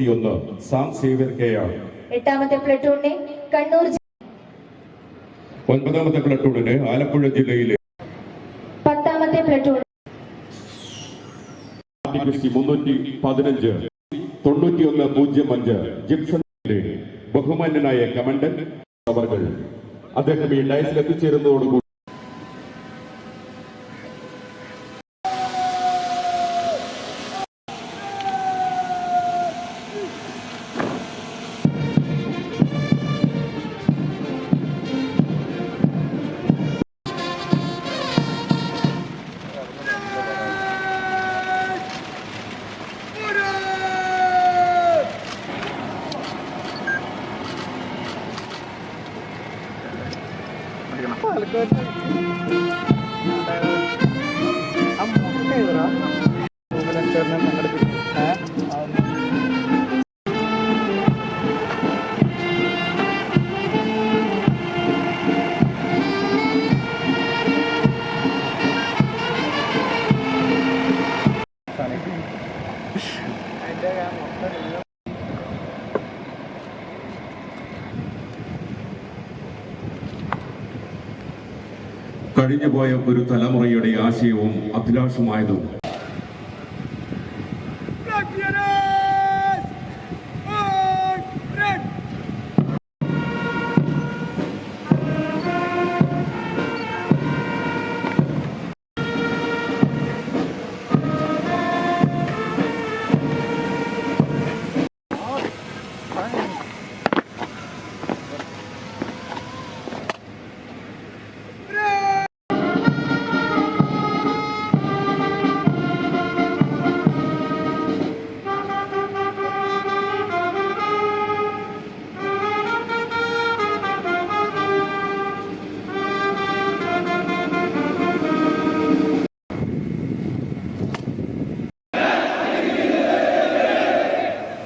91 Sam Xavier K R. 8ാമത്തെ പ്ലട്ടൂണിനെ കണ്ണൂർ, 9ാമത്തെ പ്ലട്ടൂണിനെ ആലപ്പുഴ ജില്ലയിലെ 10ാമത്തെ പ്ലട്ടൂൺ 315 9105 ജിപ്സൺ ബഹുമാന്യനായ കമാൻഡന്റ് അവർ അദ്ദേഹം ഈ ഡയസിൽ എത്തിച്ചേരുന്നതോടുകൂടി കഴിഞ്ഞുപോയ ഒരു തലമുറയുടെ ആശയവും അഭിലാഷമായതും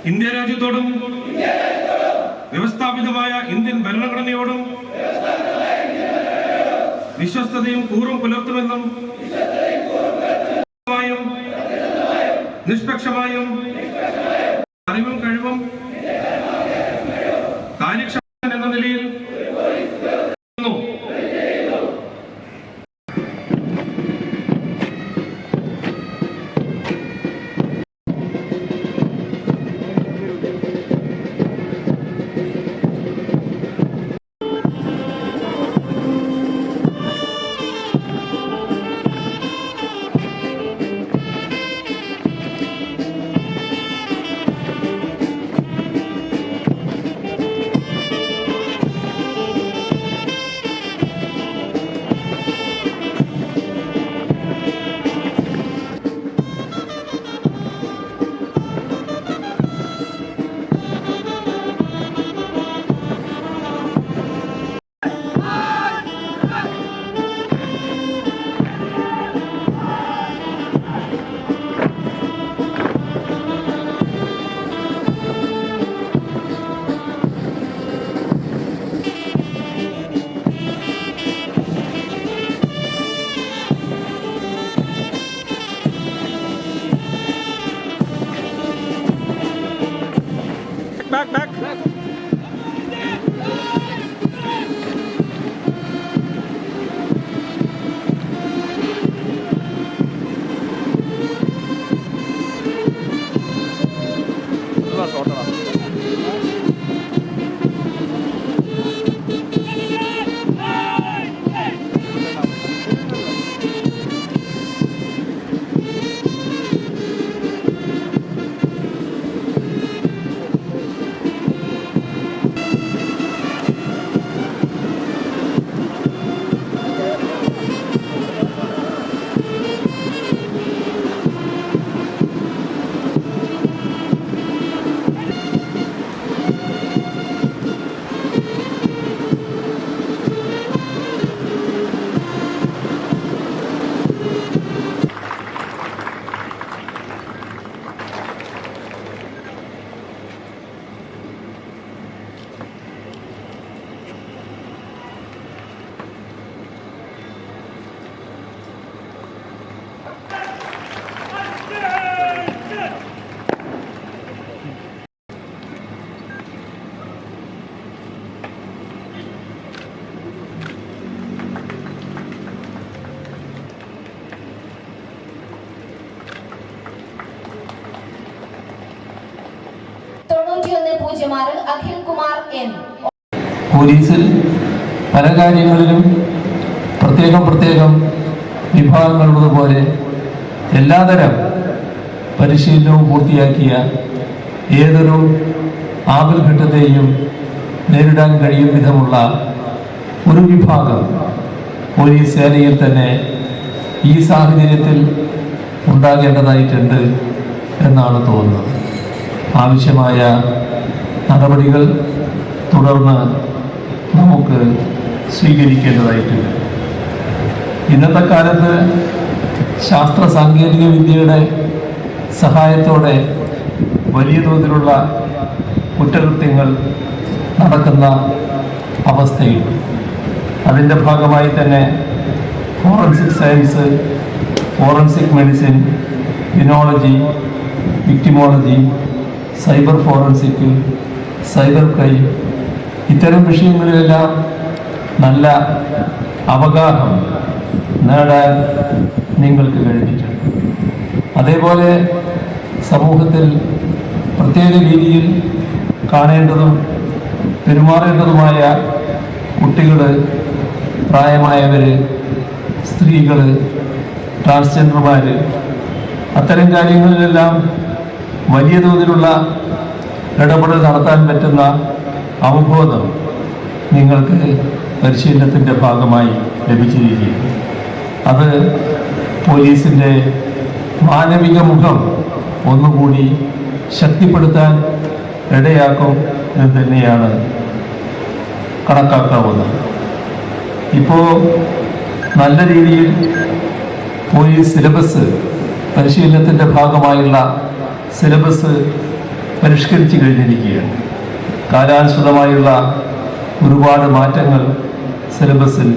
ഇന്ത്യ രാജ്യത്തോടും വ്യവസ്ഥാപിതമായ ഇന്ത്യൻ ഭരണഘടനയോടും വിശ്വസ്തതയും കൂറും പുലർത്തുമെന്നും നിഷ്പക്ഷമായും അറിവും കഴിവും കാര്യക്ഷമത എന്ന നിലയിൽ back. പൂജ്യമാറ് അഖിൽ കുമാർ എൻ. പോലീസിൽ പല കാര്യങ്ങളിലും പ്രത്യേകം വിഭാഗങ്ങളുള്ളതുപോലെ എല്ലാതരം പരിശീലനവും പൂർത്തിയാക്കിയ ഏതൊരു ആപൽഘട്ടത്തെയും നേരിടാൻ കഴിയും വിധമുള്ള ഒരു വിഭാഗം പോലീസ് സേനയിൽ തന്നെ ഈ സാഹചര്യത്തിൽ ഉണ്ടാകേണ്ടതായിട്ടുണ്ട് എന്നാണ് തോന്നുന്നത്. ആവശ്യമായ നടപടികൾ തുടർന്ന് നമുക്ക് സ്വീകരിക്കേണ്ടതായിട്ടുണ്ട്. ഇന്നത്തെ കാലത്ത് ശാസ്ത്ര സാങ്കേതിക വിദ്യയുടെ സഹായത്തോടെ വലിയ തോതിലുള്ള കുറ്റകൃത്യങ്ങൾ നടക്കുന്ന അവസ്ഥയുണ്ട്. അതിൻ്റെ ഭാഗമായി തന്നെ forensic science, forensic medicine, criminology, victimology, cyber forensic, cyber crime ഇത്തരം വിഷയങ്ങളിലെല്ലാം നല്ല അവഗാഹം നേടാൻ നിങ്ങൾക്ക് കഴിഞ്ഞിട്ടുണ്ട്. അതേപോലെ സമൂഹത്തിൽ പ്രത്യേക രീതിയിൽ കാണേണ്ടതും പെരുമാറേണ്ടതുമായ കുട്ടികൾ, പ്രായമായവർ, സ്ത്രീകൾ, ട്രാൻസ്ജെൻഡർമാർ അത്തരം കാര്യങ്ങളിലെല്ലാം വലിയ തോതിലുള്ള ഇടപെടൽ നടത്താൻ പറ്റുന്ന അവബോധം നിങ്ങൾക്ക് പരിശീലനത്തിൻ്റെ ഭാഗമായി ലഭിച്ചിരിക്കുന്നു. അത് പോലീസിൻ്റെ മാനവിക മുഖം ഒന്നുകൂടി ശക്തിപ്പെടുത്താൻ ഇടയാക്കും എന്ന് തന്നെയാണ് കണക്കാക്കാവുന്നത്. ഇപ്പോൾ നല്ല രീതിയിൽ പോലീസ് സിലബസ്, പരിശീലനത്തിൻ്റെ ഭാഗമായുള്ള സിലബസ് പരിഷ്കരിച്ചു കഴിഞ്ഞിരിക്കുകയാണ്. കാലാനുസൃതമായുള്ള ഒരുപാട് മാറ്റങ്ങൾ സിലബസിൽ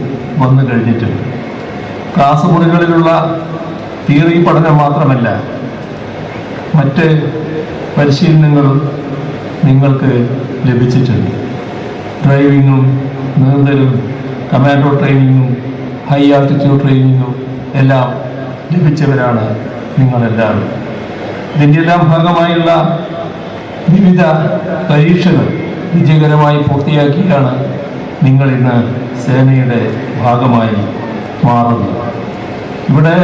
വന്നു കഴിഞ്ഞിട്ടുണ്ട്. ക്ലാസ് മുറികളിലുള്ള തിയറി പഠനം മാത്രമല്ല, മറ്റ് പരിശീലനങ്ങളും നിങ്ങൾക്ക് ലഭിച്ചിട്ടുണ്ട്. ഡ്രൈവിങ്ങും നീന്തലും കമാൻഡോ ട്രെയിനിങ്ങും ഹൈ ആൾട്ടിറ്റ്യൂഡ് ട്രെയിനിങ്ങും എല്ലാം ലഭിച്ചവരാണ് നിങ്ങളെല്ലാവരും. ഇതിൻ്റെ എല്ലാം ഭാഗമായുള്ള വിവിധ പരീക്ഷകൾ വിജയകരമായി പൂർത്തിയാക്കിയാണ് നിങ്ങൾ ഇന്ന് സേനയുടെ ഭാഗമായി മാറുന്നത്. ഇവിടെ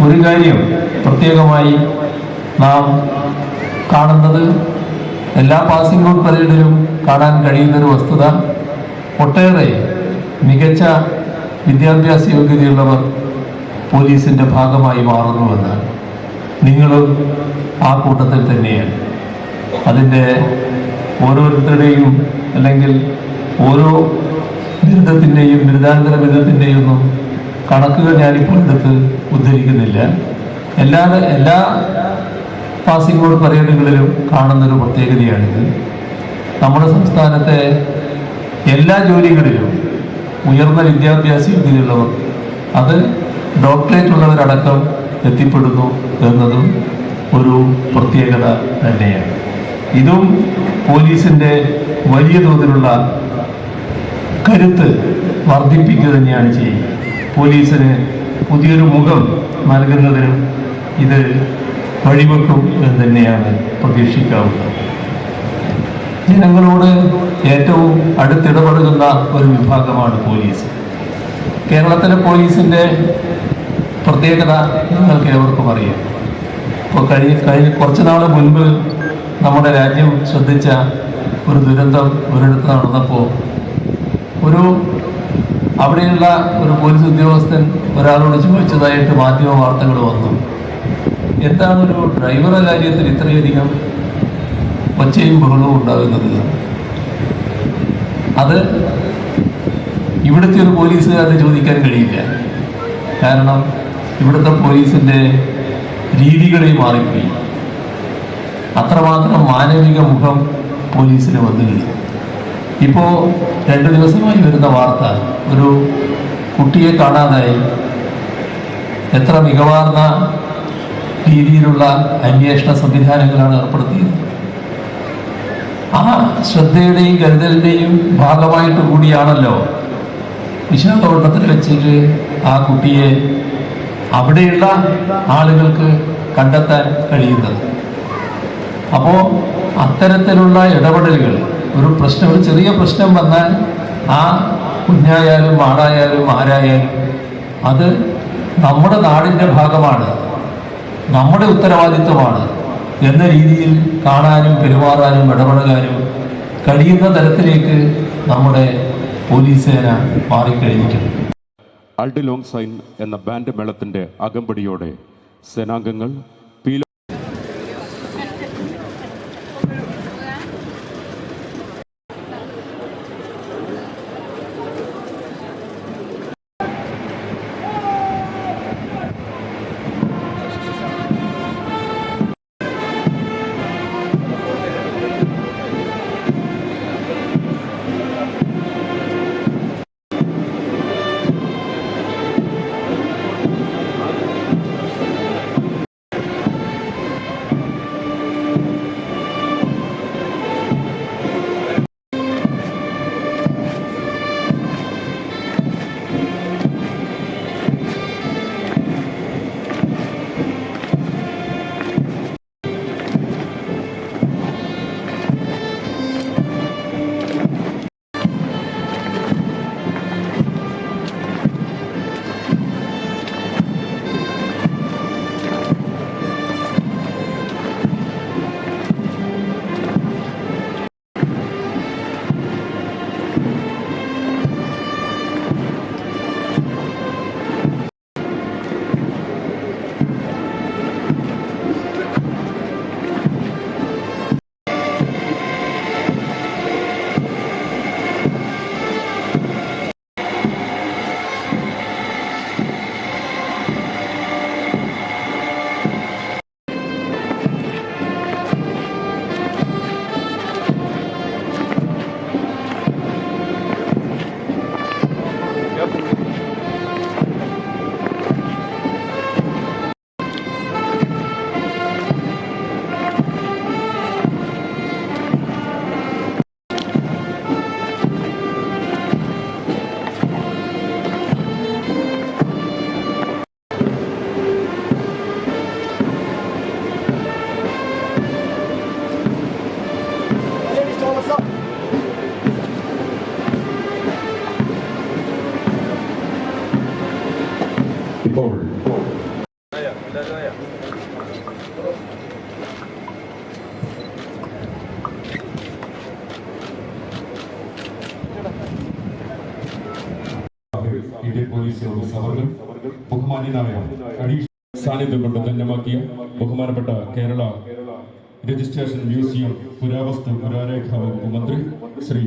ഒരു കാര്യം പ്രത്യേകമായി നാം കാണുന്നത്, എല്ലാ പാസിംഗ് ഔട്ട് പരേഡിലും കാണാൻ കഴിയുന്നൊരു വസ്തുത, ഒട്ടേറെ മികച്ച വിദ്യാഭ്യാസ യോഗ്യതയുള്ളവർ പോലീസിൻ്റെ ഭാഗമായി മാറുന്നുവെന്നാണ്. നിങ്ങളും ആ കൂട്ടത്തിൽ തന്നെയാണ്. അതിൻ്റെ ഓരോരുത്തരുടെയും അല്ലെങ്കിൽ ഓരോ ബിരുദത്തിൻ്റെയും ബിരുദാനന്തര ബിരുദത്തിൻ്റെയും ഒന്നും കണക്കുകൾ ഞാനിപ്പോൾ എടുത്ത് ഉദ്ധരിക്കുന്നില്ല. എല്ലാ പാസിംഗ് ഔട്ട് പരേഡുകളിലും കാണുന്നൊരു പ്രത്യേകതയാണിത്. നമ്മുടെ സംസ്ഥാനത്തെ എല്ലാ ജോലികളിലും ഉയർന്ന വിദ്യാഭ്യാസ യോഗ്യതയുള്ളവർ, അത് ഡോക്ടറേറ്റ് ഉള്ളവരടക്കം എത്തിപ്പെടുന്നു എന്നതും ഒരു പ്രത്യേകത തന്നെയാണ്. ഇതും പോലീസിൻ്റെ വലിയ തോതിലുള്ള കരുത്ത് വർദ്ധിപ്പിക്കുക തന്നെയാണ് ചെയ്യുക. പോലീസിന് പുതിയൊരു മുഖം നൽകുന്നതിനും ഇത് വഴിവെക്കും എന്ന് തന്നെയാണ് പ്രതീക്ഷിക്കാവുന്നത്. ജനങ്ങളോട് ഏറ്റവും അടുത്തിടപഴകുന്ന ഒരു വിഭാഗമാണ് പോലീസ്. കേരളത്തിലെ പോലീസിൻ്റെ പ്രത്യേകത നിങ്ങൾക്ക് ഏവർക്കും അറിയാം. ഇപ്പോൾ കഴിഞ്ഞ കുറച്ച് നാൾ മുൻപ് നമ്മുടെ രാജ്യം ശ്രദ്ധിച്ച ഒരു ദുരന്തം ഒരിടത്ത് നടന്നപ്പോൾ അവിടെയുള്ള ഒരു പോലീസ് ഉദ്യോഗസ്ഥൻ ഒരാളോട് ചോദിച്ചതായിട്ട് മാധ്യമ വാർത്തകൾ വന്നു. എന്താണ് ഒരു ഡ്രൈവറുടെ കാര്യത്തിൽ ഇത്രയധികം ഒച്ചയും ബഹളവും ഉണ്ടാകുന്നത്? അത് ഇവിടുത്തെ ഒരു പോലീസുകാരന് ചോദിക്കാൻ കഴിയില്ല. കാരണം ഇവിടുത്തെ പോലീസിൻ്റെ രീതികളെ മാറിപ്പോയി. അത്രമാത്രം മാനവിക മുഖം പോലീസിന് വന്നു കഴിഞ്ഞു. ഇപ്പോൾ 2 ദിവസമായി വരുന്ന വാർത്ത, ഒരു കുട്ടിയെ കാണാതായി. എത്ര മികവാർന്ന രീതിയിലുള്ള അന്വേഷണ സംവിധാനങ്ങളാണ് ഏർപ്പെടുത്തിയത്. ആ ശ്രദ്ധയുടെയും കരുതലിൻ്റെയും ഭാഗമായിട്ട് കൂടിയാണല്ലോ വിശാഖപട്ടണത്തിൽ വെച്ചിട്ട് ആ കുട്ടിയെ അവിടെയുള്ള ആളുകൾക്ക് കണ്ടെത്താൻ കഴിയുന്നത്. അപ്പോൾ അത്തരത്തിലുള്ള ഇടപെടലുകൾ ഒരു ചെറിയ പ്രശ്നം വന്നാൽ ആ കുഞ്ഞായാലും ആടായാലും ആരായാലും അത് നമ്മുടെ നാടിൻ്റെ ഭാഗമാണ്, നമ്മുടെ ഉത്തരവാദിത്വമാണ് എന്ന രീതിയിൽ കാണാനും പെരുമാറാനും ഇടപെടാനും കഴിയുന്ന തരത്തിലേക്ക് നമ്മുടെ പോലീസ് സേന മാറിക്കഴിഞ്ഞിട്ടുണ്ട്. അൾഡ് ലോങ് സൈൻ എന്ന ബാൻഡ് മേളത്തിന്റെ അകമ്പടിയോടെ സേനാംഗങ്ങൾ ഇപ്പോൾ ഇന്ത്യൻ പോലീസ് സർവീസ് അവർ ബഹുമാന്യനായ സാന്നിധ്യം കൊണ്ട് ധന്യമാക്കിയ ബഹുമാനപ്പെട്ട കേരള രജിസ്ട്രേഷൻ മ്യൂസിയം പുരാവസ്തു പുരാരേഖ വകുപ്പ് മന്ത്രി ശ്രീ